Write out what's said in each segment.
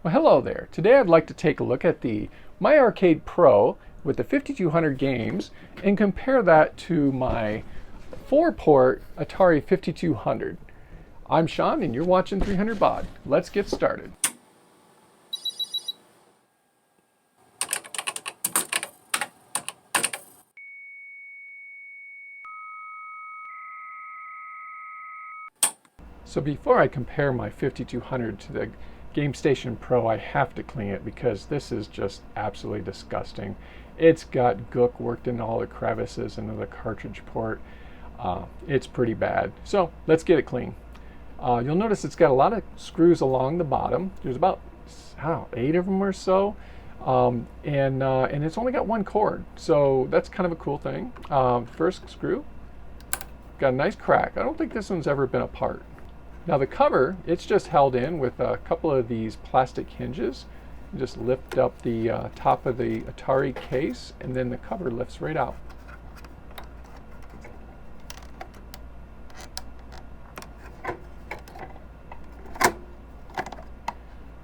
Well, hello there. Today I'd like to take a look at the My Arcade Pro with the 5200 games and compare that to my 4-port Atari 5200. I'm Sean and you're watching 300 Baud. Let's get started. So before I compare my 5200 to the GameStation Pro, I have to clean it because this is just absolutely disgusting. It's got gook worked in all the crevices into the cartridge port. It's pretty bad. So let's get it clean. You'll notice it's got a lot of screws along the bottom. There's about 8 of them or so. And it's only got one cord. So that's kind of a cool thing. First screw, got a nice crack. I don't think this one's ever been apart. Now the cover, it's just held in with a couple of these plastic hinges. You just lift up the top of the Atari case and then the cover lifts right out.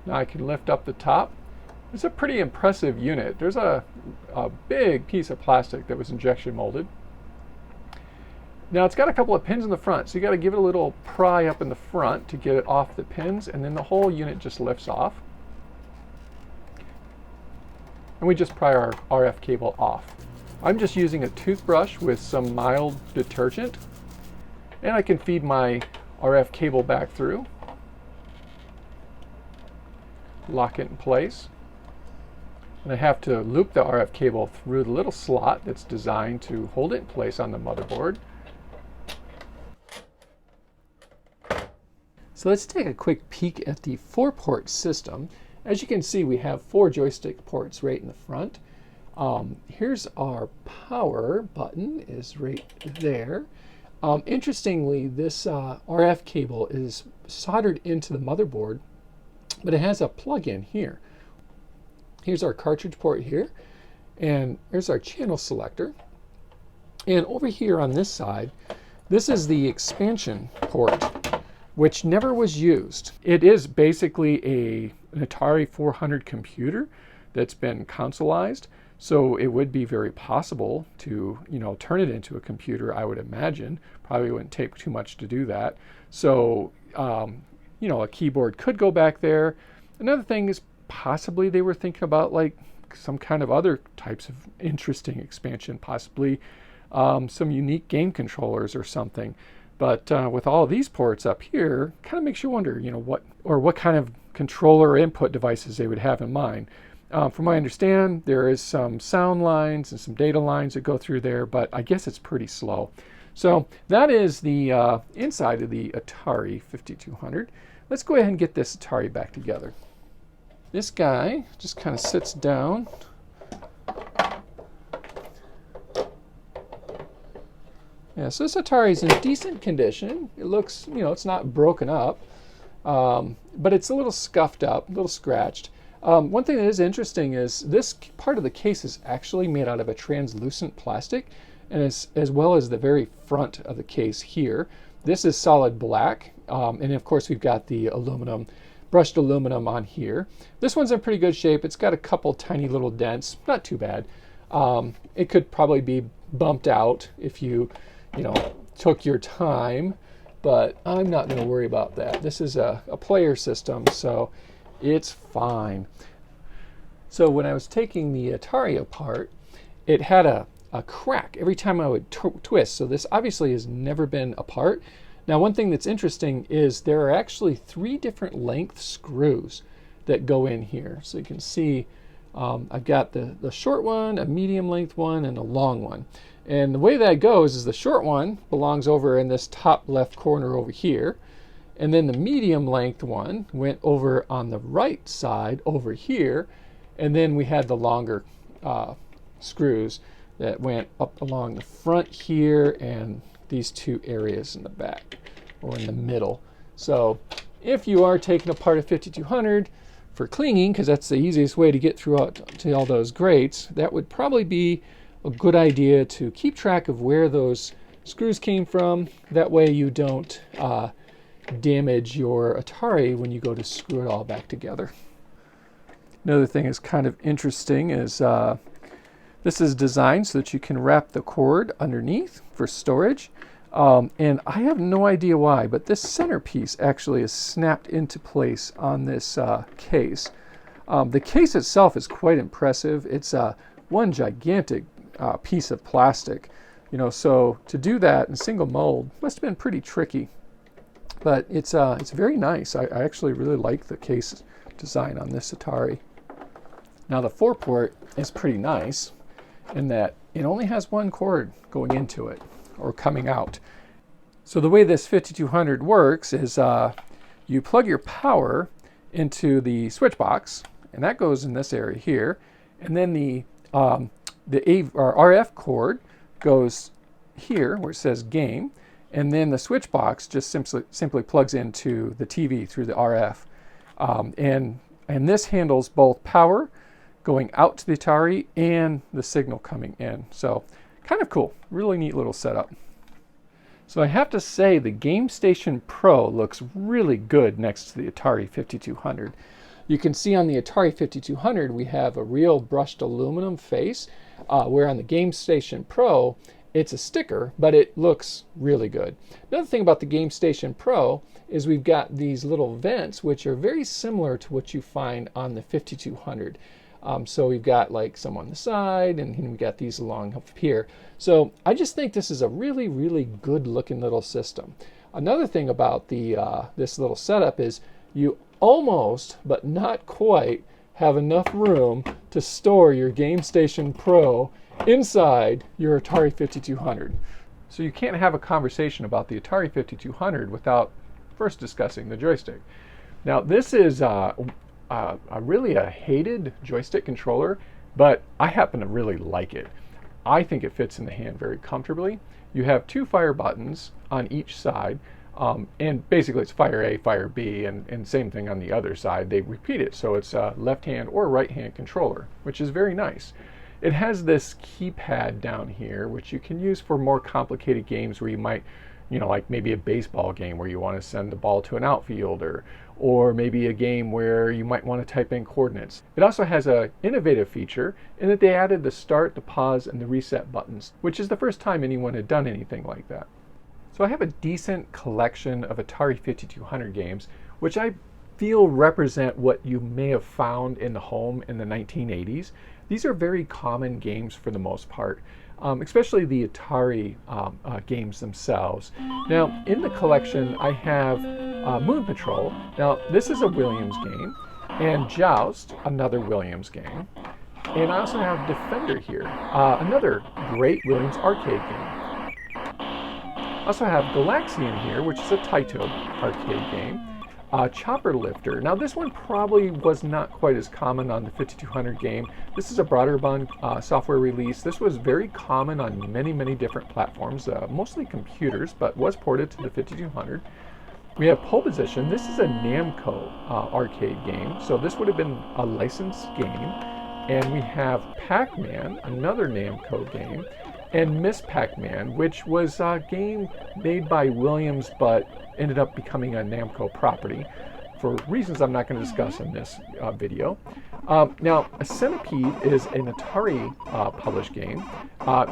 Now I can lift up the top. It's a pretty impressive unit. There's a big piece of plastic that was injection molded. Now it's got a couple of pins in the front, so you got to give it a little pry up in the front to get it off the pins, and then the whole unit just lifts off. And we just pry our RF cable off. I'm just using a toothbrush with some mild detergent, and I can feed my RF cable back through. Lock it in place. And I have to loop the RF cable through the little slot that's designed to hold it in place on the motherboard. So let's take a quick peek at the 4-port system. As you can see, we have 4 joystick ports right in the front. Here's our power button is right there. Interestingly, this RF cable is soldered into the motherboard, but it has a plug-in here. Here's our cartridge port here, and here's our channel selector. And over here on this side, this is the expansion port, which never was used. It is basically an Atari 400 computer that's been consoleized, so it would be very possible to, turn it into a computer, I would imagine. Probably wouldn't take too much to do that. So, a keyboard could go back there. Another thing is possibly they were thinking about like some kind of other types of interesting expansion, possibly some unique game controllers or something. But with all of these ports up here, kind of makes you wonder, what kind of controller input devices they would have in mind. From what I understand, there is some sound lines and some data lines that go through there, but I guess it's pretty slow. So that is the inside of the Atari 5200. Let's go ahead and get this Atari back together. This guy just kind of sits down. Yeah, so this Atari is in decent condition. It looks, it's not broken up, but it's a little scuffed up, a little scratched. One thing that is interesting is this part of the case is actually made out of a translucent plastic, and as well as the very front of the case here. This is solid black, and of course we've got the brushed aluminum on here. This one's in pretty good shape. It's got a couple tiny little dents, not too bad. It could probably be bumped out if you took your time, but I'm not going to worry about that. This is a player system, so it's fine. So when I was taking the Atari apart, it had a crack every time I would twist. So this obviously has never been apart. Now, one thing that's interesting is there are actually 3 different length screws that go in here. So you can see I've got the short one, a medium length one, and a long one. And the way that goes is the short one belongs over in this top left corner over here. And then the medium length one went over on the right side over here. And then we had the longer screws that went up along the front here and these 2 areas in the back or in the middle. So if you are taking apart a 5200 for cleaning, because that's the easiest way to get through to all those grates, that would probably be a good idea to keep track of where those screws came from. That way you don't damage your Atari when you go to screw it all back together. Another thing is kind of interesting is this is designed so that you can wrap the cord underneath for storage. And I have no idea why, but this centerpiece actually is snapped into place on this case. The case itself is quite impressive. It's one gigantic piece of plastic, so to do that in single mold must have been pretty tricky. But it's very nice. I actually really like the case design on this Atari. Now the 4-port is pretty nice in that it only has one cord going into it or coming out. So the way this 5200 works is you plug your power into the switch box, and that goes in this area here, and then the RF cord goes here where it says game, and then the switch box just simply plugs into the TV through the RF. And this handles both power going out to the Atari and the signal coming in. So kind of cool, really neat little setup. So I have to say the Game Station Pro looks really good next to the Atari 5200. You can see on the Atari 5200 we have a real brushed aluminum face, where on the Game Station Pro it's a sticker, but it looks really good. Another thing about the Game Station Pro is we've got these little vents which are very similar to what you find on the 5200. So we've got like some on the side, and we've got these along up here. So I just think this is a really, really good looking little system. Another thing about the this little setup is you almost, but not quite, have enough room to store your Game Station Pro inside your Atari 5200. So you can't have a conversation about the Atari 5200 without first discussing the joystick. Now this is really a hated joystick controller, but I happen to really like it. I think it fits in the hand very comfortably. You have 2 fire buttons on each side, and basically it's fire A, fire B, and same thing on the other side. They repeat it, so it's a left hand or right hand controller, which is very nice. It has this keypad down here, which you can use for more complicated games where you might, like maybe a baseball game where you want to send the ball to an outfielder, or maybe a game where you might want to type in coordinates. It also has an innovative feature in that they added the start, the pause, and the reset buttons, which is the first time anyone had done anything like that. So I have a decent collection of Atari 5200 games, which I feel represent what you may have found in the home in the 1980s. These are very common games for the most part, especially the Atari games themselves. Now, in the collection, I have Moon Patrol. Now, this is a Williams game, and Joust, another Williams game. And I also have Defender here, another great Williams arcade game. I also have Galaxian here, which is a Taito arcade game. Chopper Lifter. Now this one probably was not quite as common on the 5200 game. This is a Broderbund software release. This was very common on many, many different platforms, mostly computers, but was ported to the 5200. We have Pole Position. This is a Namco arcade game, so this would have been a licensed game. And we have Pac-Man, another Namco game, and Miss Pac-Man, which was a game made by Williams but ended up becoming a Namco property for reasons I'm not going to discuss in this video. Now, a Centipede is an Atari published game.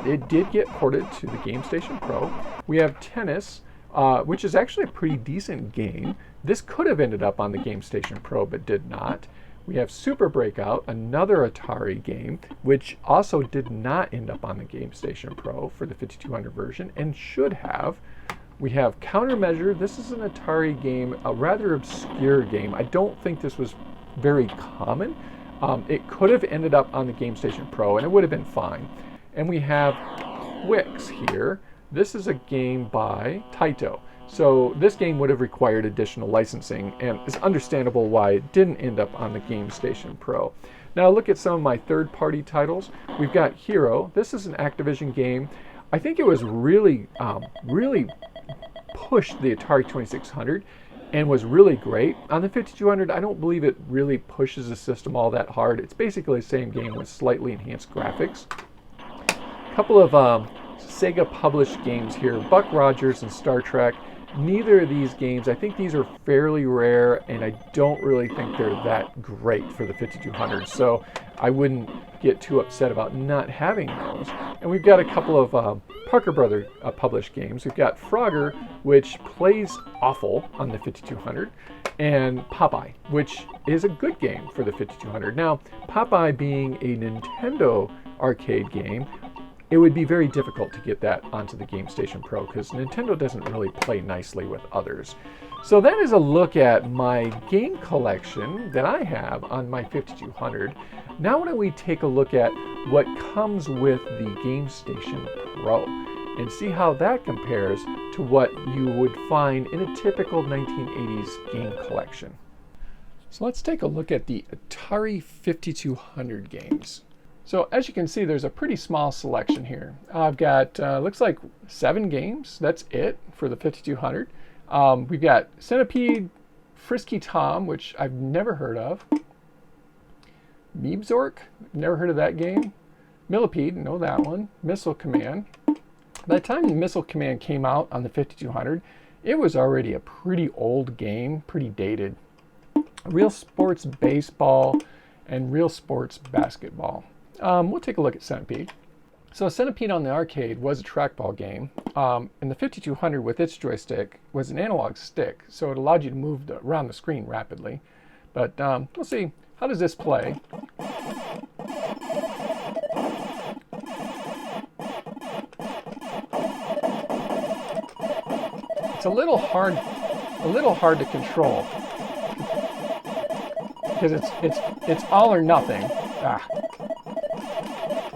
It did get ported to the Game Station Pro. We have Tennis, which is actually a pretty decent game. This could have ended up on the Game Station Pro, but did not. We have Super Breakout, another Atari game, which also did not end up on the Game Station Pro for the 5200 version, and should have. We have Countermeasure. This is an Atari game, a rather obscure game. I don't think this was very common. It could have ended up on the Game Station Pro, and it would have been fine. And we have Quicks here. This is a game by Taito. So this game would have required additional licensing, and it's understandable why it didn't end up on the Game Station Pro. Now look at some of my third-party titles. We've got Hero. This is an Activision game. I think it was really pushed the Atari 2600 and was really great. On the 5200, I don't believe it really pushes the system all that hard. It's basically the same game with slightly enhanced graphics. A couple of Sega published games here, Buck Rogers and Star Trek. neither of these games, I think these are fairly rare, and I don't really think they're that great for the 5200. So I wouldn't get too upset about not having those. And we've got a couple of Parker Brothers published games. We've got Frogger, which plays awful on the 5200, and Popeye, which is a good game for the 5200. Now, Popeye being a Nintendo arcade game, it would be very difficult to get that onto the GameStation Pro because Nintendo doesn't really play nicely with others. So that is a look at my game collection that I have on my 5200. Now why don't we take a look at what comes with the GameStation Pro and see how that compares to what you would find in a typical 1980s game collection. So let's take a look at the Atari 5200 games. So as you can see, there's a pretty small selection here. I've got, looks like 7 games. That's it for the 5200. We've got Centipede, Frisky Tom, which I've never heard of. Meebzork, never heard of that game. Millipede, know that one. Missile Command. By the time the Missile Command came out on the 5200, it was already a pretty old game, pretty dated. Real Sports Baseball and Real Sports Basketball. We'll take a look at Centipede. So Centipede on the arcade was a trackball game, and the 5200 with its joystick was an analog stick, so it allowed you to move around the screen rapidly. But we'll see, how does this play? It's a little hard to control because it's all or nothing.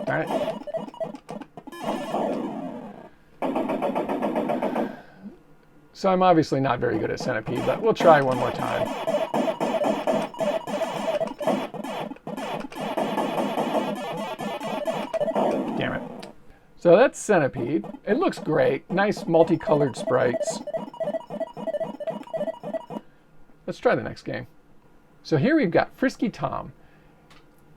Darn it. So I'm obviously not very good at Centipede, but we'll try one more time. Damn it. So that's Centipede. It looks great. Nice multicolored sprites. Let's try the next game. So here we've got Frisky Tom.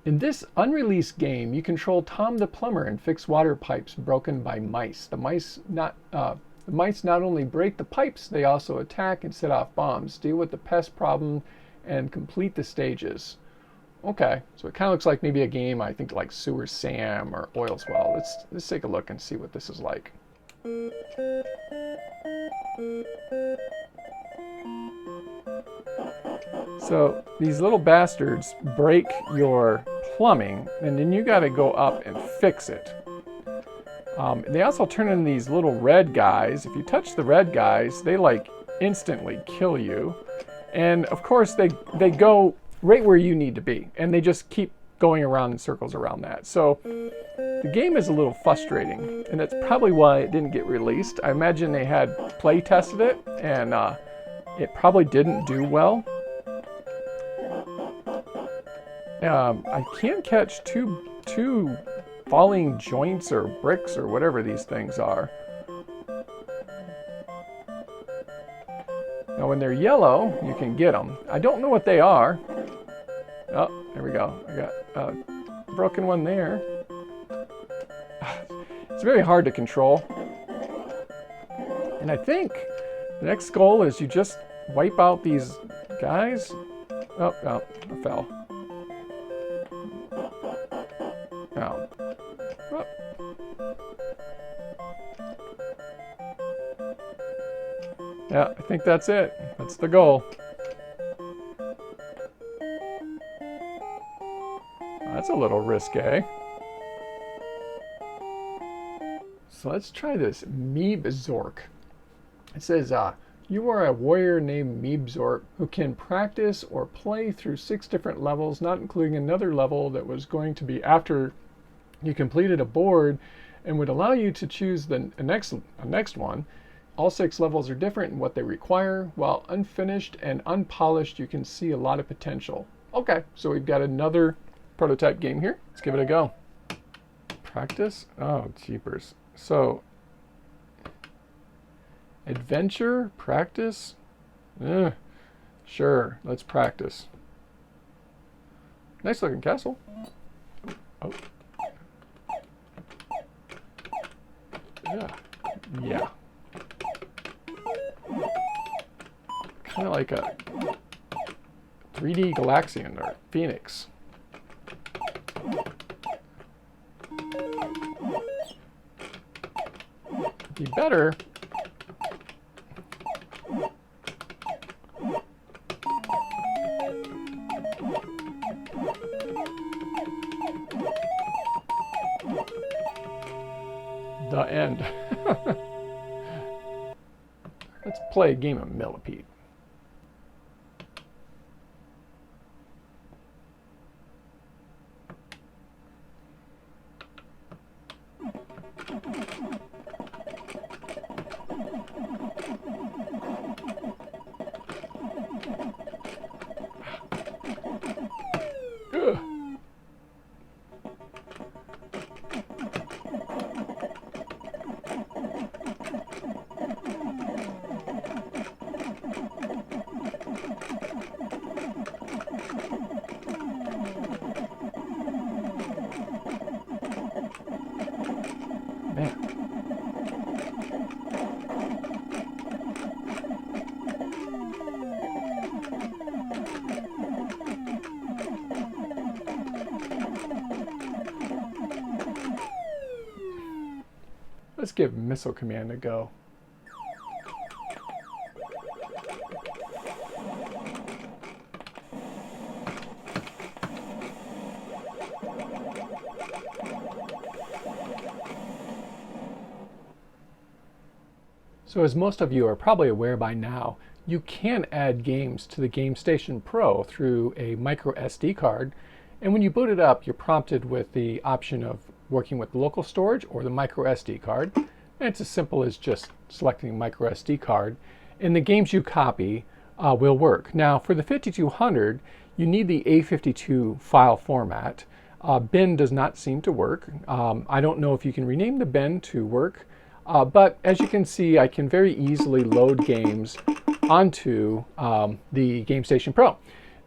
In this unreleased game, you control Tom the plumber and fix water pipes broken by mice. The mice not only break the pipes, they also attack and set off bombs, deal with the pest problem, and complete the stages. Okay, so it kind of looks like maybe a game, I think, like Sewer Sam or Oil Swell. Let's take a look and see what this is like. So these little bastards break your plumbing, and then you got to go up and fix it. They also turn into these little red guys. If you touch the red guys, they like instantly kill you. And of course they go right where you need to be, and they just keep going around in circles around that. So the game is a little frustrating, and that's probably why it didn't get released. I imagine they had play tested it, and it probably didn't do well. I can't catch two falling joints or bricks or whatever these things are. Now when they're yellow, you can get them. I don't know what they are. Oh, there we go. I got a broken one there. It's very hard to control. And I think the next goal is you just wipe out these guys. Oh, I fell. Oh. Oh. Yeah, I think that's it. That's the goal. That's a little risque. So let's try this Meebzork. It says, you are a warrior named Meebzork who can practice or play through 6 different levels, not including another level that was going to be after you completed a board and would allow you to choose the next one. All 6 levels are different in what they require. While unfinished and unpolished, you can see a lot of potential. Okay, so we've got another prototype game here. Let's give it a go. Practice? Oh, jeepers. So, adventure? Practice? Sure, let's practice. Nice looking castle. Oh. Yeah. kind of like a 3D Galaxian or Phoenix. Be better the end. Let's play a game of Millipede. Ugh. Man. Let's give Missile Command a go. So as most of you are probably aware by now, you can add games to the GameStation Pro through a micro SD card. And when you boot it up, you're prompted with the option of working with local storage or the micro SD card. And it's as simple as just selecting a micro SD card. And the games you copy will work. Now for the 5200, you need the A52 file format. bin does not seem to work. I don't know if you can rename the bin to work. But as you can see, I can very easily load games onto the GameStation Pro.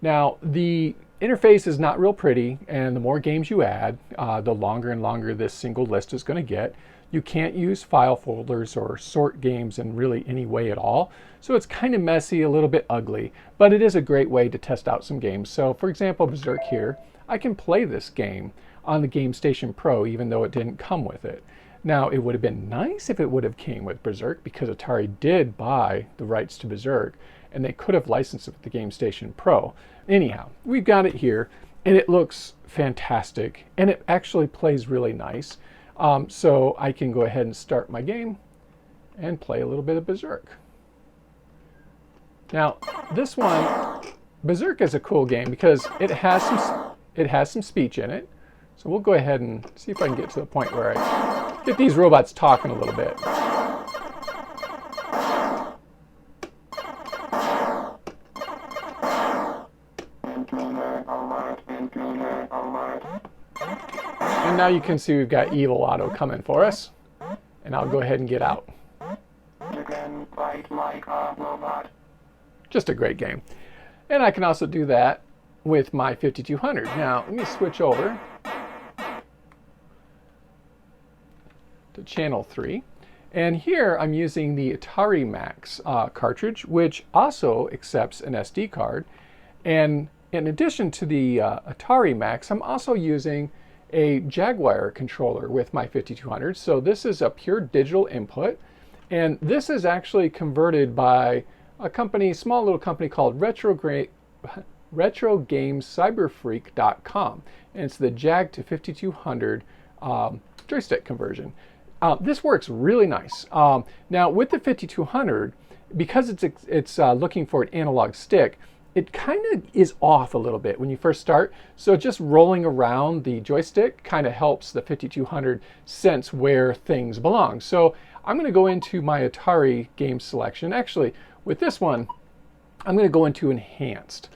Now, the interface is not real pretty, and the more games you add, the longer and longer this single list is going to get. You can't use file folders or sort games in really any way at all. So it's kind of messy, a little bit ugly, but it is a great way to test out some games. So for example, Berserk here, I can play this game on the GameStation Pro even though it didn't come with it. Now, it would have been nice if it would have came with Berserk because Atari did buy the rights to Berserk and they could have licensed it with the GameStation Pro. Anyhow, we've got it here and it looks fantastic and it actually plays really nice. So I can go ahead and start my game and play a little bit of Berserk. Now, this one, Berserk is a cool game because it has some speech in it. So we'll go ahead and see if I can get to the point where I get these robots talking a little bit. And now you can see we've got Evil Auto coming for us. And I'll go ahead and get out. You can fight like a robot. Just a great game. And I can also do that with my 5200. Now, let me switch over to channel 3. And here I'm using the Atari Max cartridge, which also accepts an SD card. And in addition to the Atari Max, I'm also using a Jaguar controller with my 5200. So this is a pure digital input. And this is actually converted by a company, small little company called RetroGamesCyberFreak.com. And it's the Jag to 5200 joystick conversion. This works really nice. Now with the 5200, because it's looking for an analog stick, it kind of is off a little bit when you first start. So just rolling around the joystick kind of helps the 5200 sense where things belong. So I'm going to go into my Atari game selection. Actually, with this one, I'm going to go into Enhanced.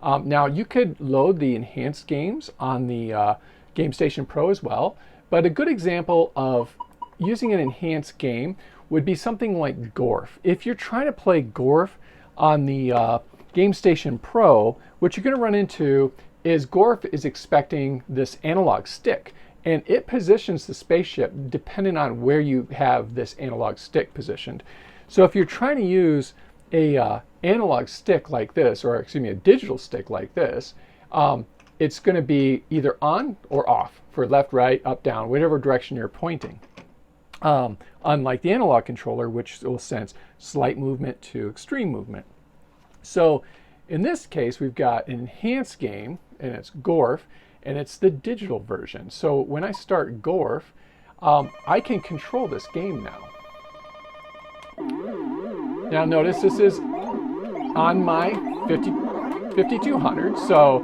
Now you could load the enhanced games on the GameStation Pro as well, but a good example of using an enhanced game would be something like Gorf. If you're trying to play Gorf on the GameStation Pro, what you're going to run into is Gorf is expecting this analog stick, and it positions the spaceship depending on where you have this analog stick positioned. So if you're trying to use a analog stick like this, or excuse me, a digital stick like this, it's going to be either on or off for left, right, up, down, whatever direction you're pointing. Unlike the analog controller, which will sense slight movement to extreme movement. So in this case, we've got an enhanced game, and it's Gorf, and it's the digital version. So when I start Gorf, I can control this game now. Now notice this is on my 5200, so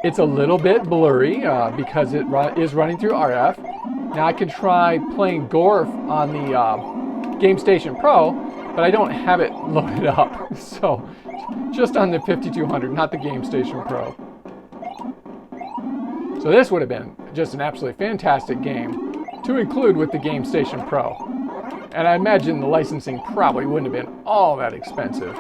it's a little bit blurry because it is running through RF. Now I can try playing Gorf on the Game Station Pro, but I don't have it loaded up. So just on the 5200, not the Game Station Pro. So this would have been just an absolutely fantastic game to include with the Game Station Pro. And I imagine the licensing probably wouldn't have been all that expensive.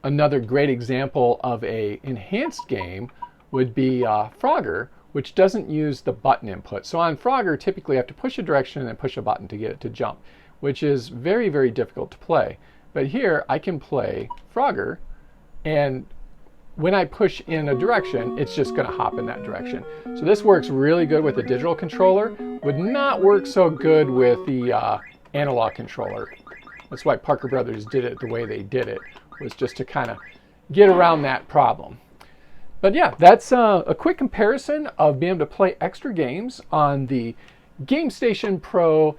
Another great example of an enhanced game would be Frogger, which doesn't use the button input. So on Frogger, typically you have to push a direction and then push a button to get it to jump, which is very, very difficult to play. But here I can play Frogger, and when I push in a direction, it's just going to hop in that direction. So this works really good with a digital controller. Would not work so good with the analog controller. That's why Parker Brothers did it the way they did it, was just to kind of get around that problem. But yeah, that's a quick comparison of being able to play extra games on the Game Station Pro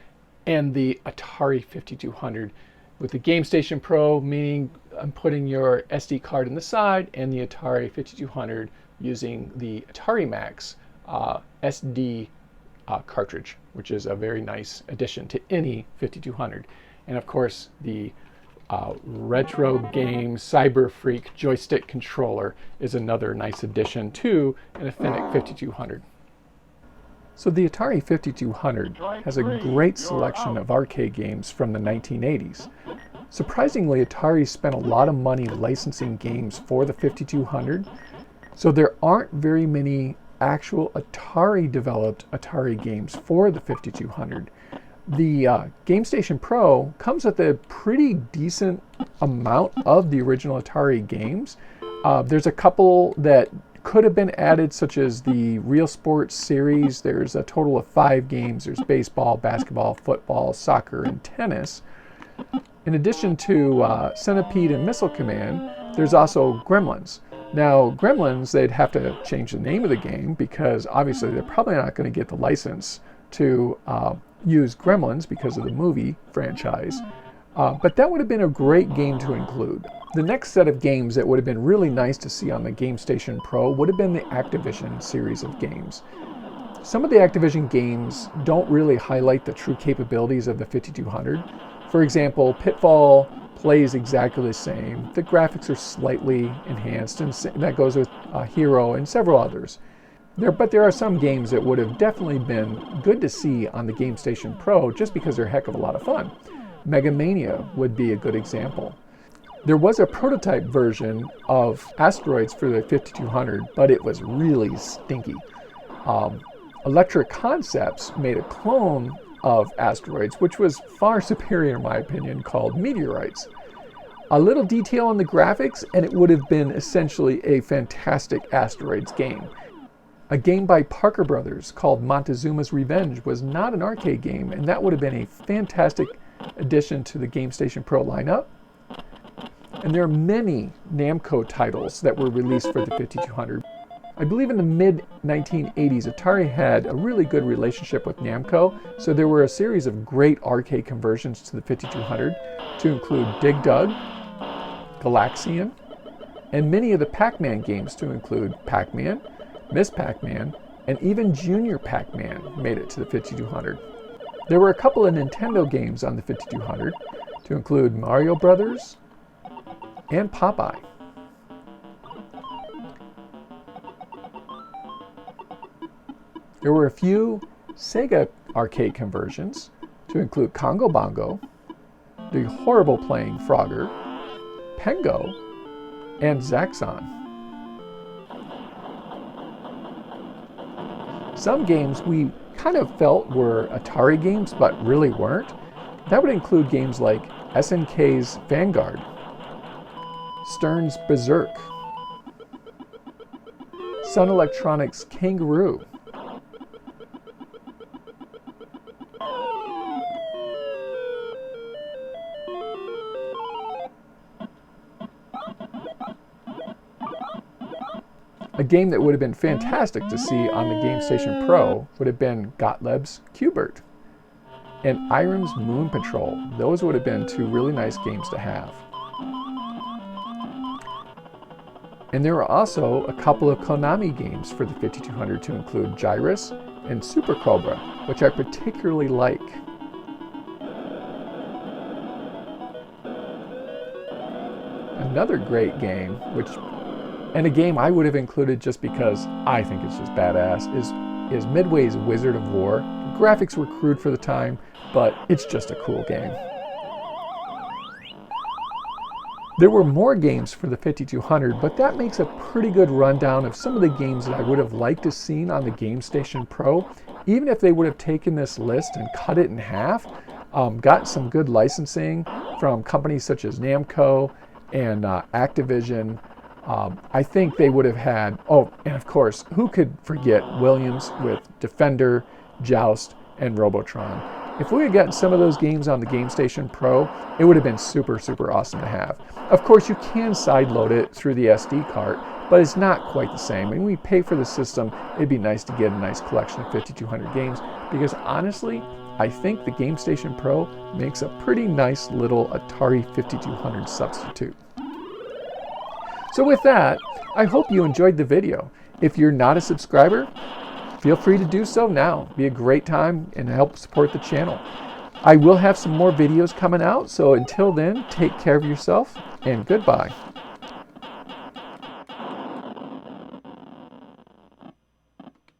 and the Atari 5200. With the Game Station Pro, meaning I'm putting your SD card in the side, and the Atari 5200 using the Atari Max SD cartridge, which is a very nice addition to any 5200. And of course, the Retro Game Cyber Freak joystick controller is another nice addition to an Authentic 5200. So the Atari 5200 has a great selection of arcade games from the 1980s. Surprisingly, Atari spent a lot of money licensing games for the 5200, so there aren't very many actual Atari-developed Atari games for the 5200. The Game Station Pro comes with a pretty decent amount of the original Atari games. There's a couple that could have been added, such as the Real Sports series. There's a total of 5 games. There's baseball, basketball, football, soccer, and tennis. In addition to Centipede and Missile Command, there's also Gremlins. Now, Gremlins, they'd have to change the name of the game because obviously they're probably not going to get the license to use Gremlins because of the movie franchise. But that would have been a great game to include. The next set of games that would have been really nice to see on the Game Station Pro would have been the Activision series of games. Some of the Activision games don't really highlight the true capabilities of the 5200. For example, Pitfall plays exactly the same. The graphics are slightly enhanced, and that goes with Hero and several others. But there are some games that would have definitely been good to see on the Game Station Pro just because they're a heck of a lot of fun. Mega Mania would be a good example. There was a prototype version of Asteroids for the 5200, but it was really stinky. Electric Concepts made a clone of Asteroids, which was far superior in my opinion, called Meteorites. A little detail on the graphics, and it would have been essentially a fantastic Asteroids game. A game by Parker Brothers called Montezuma's Revenge was not an arcade game, and that would have been a fantastic addition to the Game Station Pro lineup. And there are many Namco titles that were released for the 5200. I believe in the mid-1980s, Atari had a really good relationship with Namco, so there were a series of great arcade conversions to the 5200 to include Dig Dug, Galaxian, and many of the Pac-Man games to include Pac-Man, Miss Pac-Man, and even Junior Pac-Man made it to the 5200. There were a couple of Nintendo games on the 5200 to include Mario Brothers and Popeye. There were a few Sega arcade conversions to include Congo Bongo, the horrible playing Frogger, Pengo, and Zaxxon. some games we kind of felt were Atari games, but really weren't. That would include games like SNK's Vanguard, Stern's Berserk, Sun Electronics' Kangaroo, a game that would have been fantastic to see on the GameStation Pro would have been Gottlieb's Q*bert and Irem's Moon Patrol. Those would have been two really nice games to have. And there were also a couple of Konami games for the 5200 to include Gyrus and Super Cobra, which I particularly like. Another great game, and a game I would have included just because I think it's just badass, is Midway's Wizard of War. The graphics were crude for the time, but it's just a cool game. There were more games for the 5200, but that makes a pretty good rundown of some of the games that I would have liked to seen on the GameStation Pro, even if they would have taken this list and cut it in half, got some good licensing from companies such as Namco and Activision. I think they would have had, and of course, who could forget Williams with Defender, Joust, and Robotron. If we had gotten some of those games on the GameStation Pro, it would have been super, super awesome to have. Of course, you can sideload it through the SD card, but it's not quite the same. When we pay for the system, it'd be nice to get a nice collection of 5200 games, because honestly, I think the GameStation Pro makes a pretty nice little Atari 5200 substitute. So with that, I hope you enjoyed the video. If you're not a subscriber, feel free to do so now. Be a great time and help support the channel. I will have some more videos coming out, so until then, take care of yourself and goodbye.